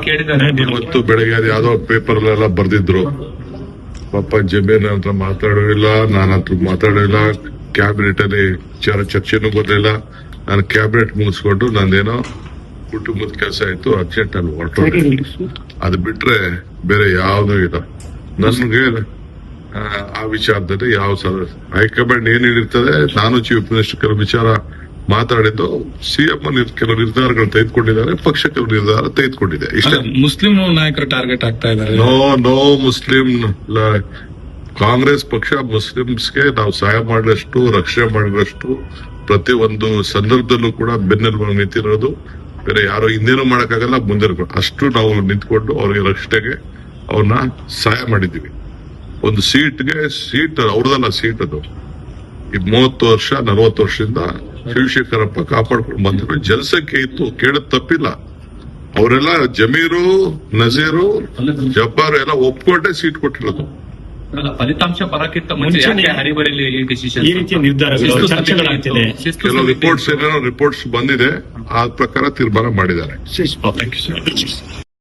ಕೇಳಿದ್ದಾರೆ. ಇವತ್ತು ಬೆಳಗ್ಗೆ ಅದು ಯಾವ್ದೋ ಪೇಪರ್ ಅಲ್ಲೆಲ್ಲ ಬರ್ದಿದ್ರು, ಪಾಪ ಜಮೀರ್ ಹತ್ರ ಮಾತಾಡೋದಿಲ್ಲ, ನನ್ನ ಹತ್ರ ಮಾತಾಡೋದಿಲ್ಲ, ಕ್ಯಾಬಿನೆಟ್ ಅಲ್ಲಿ ಚರ್ಚೆನೂ ಬರ್ಲಿಲ್ಲ. ನಾನು ಕ್ಯಾಬಿನೆಟ್ ಮುಗಿಸ್ಕೊಂಡು ನಂದೇನೋ ಕುಟುಂಬದ ಕೆಲಸ ಆಯ್ತು, ಅರ್ಜೆಂಟ್ ಅಲ್ಲಿ ಹೊರಟೋದೆ. ಅದು ಬಿಟ್ರೆ ಬೇರೆ ಯಾವ್ದು ಇಲ್ಲ ನನ್ಗೆ. ಆ ವಿಚಾರದಲ್ಲಿ ಯಾವ ಹೈಕಮಾಂಡ್ ಏನ್ ಹೇಳಿರ್ತದೆ, ನಾನು ಚೀಫ್ ಮಿನಿಸ್ಟರ್ ಕೆಲವು ವಿಚಾರ ಮಾತಾಡಿದ್ದು, ಸಿಎಂ ಕೆಲವು ನಿರ್ಧಾರಗಳು ತೆಗೆದುಕೊಂಡಿದ್ದಾರೆ, ಪಕ್ಷ ಕೆಲವು ನಿರ್ಧಾರ ತೆಗೆದುಕೊಂಡಿದೆ. ಇಷ್ಟ ಮುಸ್ಲಿಂ ನಾಯಕರು ಟಾರ್ಗೆಟ್ ಆಗ್ತಾ ಇದ್ದಾರೆ. ನೋ ಮುಸ್ಲಿಂ ಕಾಂಗ್ರೆಸ್ ಪಕ್ಷ ಮುಸ್ಲಿಮ್ಸ್ಗೆ ನಾವು ಸಹಾಯ ಮಾಡಿದಷ್ಟು, ರಕ್ಷಣೆ ಮಾಡಿದಷ್ಟು ಪ್ರತಿ ಒಂದು ಸಂದರ್ಭದಲ್ಲೂ ಕೂಡ ಬೆನ್ನೆಲುಬಾಗಿ ನಿಂತಿರೋದು. ಬೇರೆ ಯಾರೋ ಹಿಂದೇನೂ ಮಾಡಕ್ಕಾಗಲ್ಲ, ಮುಂದೆ ಅಷ್ಟು ನಾವು ನಿಂತ್ಕೊಂಡು ಅವ್ರಿಗೆ ರಕ್ಷಣೆಗೆ ಅವ್ರನ್ನ ಸಹಾಯ ಮಾಡಿದ್ದೀವಿ. ಒಂದು ಸೀಟ್ ಅವ್ರದಲ್ಲ, ಸೀಟ್ ಅದು ಈ 30 ವರ್ಷ 40 ವರ್ಷದಿಂದ ಶಿವಶೇಖರಪ್ಪ ಕಾಪಾಡ್ಕೊಂಡು ಬಂದಿರೋ ಜನಸಂಖ್ಯೆ ಇತ್ತು, ಕೇಳೋದ್ ತಪ್ಪಿಲ್ಲ. ಅವರೆಲ್ಲ ಜಮೀರು, ನಜೀರು, ಜಬ್ಬಾರು ಎಲ್ಲ ಒಪ್ಕೊಂಡೇ ಸೀಟ್ ಕೊಟ್ಟಿರೋದು. ಫಲಿತಾಂಶ ಬರಕ್ಕಿಂತ ಮುಂಚೆ ಹರಿಬರಿಲಿ ಡಿಸಿಷನ್, ಈ ರೀತಿಯ ನಿರ್ಧಾರಗಳು ಚರ್ಚೆಗಳಾಗ್ತಿದೆ. ಕೆಲವು ರಿಪೋರ್ಟ್ಸ್ ಬಂದಿದೆ, ಆ ಪ್ರಕಾರ ತೀರ್ಮಾನ ಮಾಡಿದ್ದಾರೆ.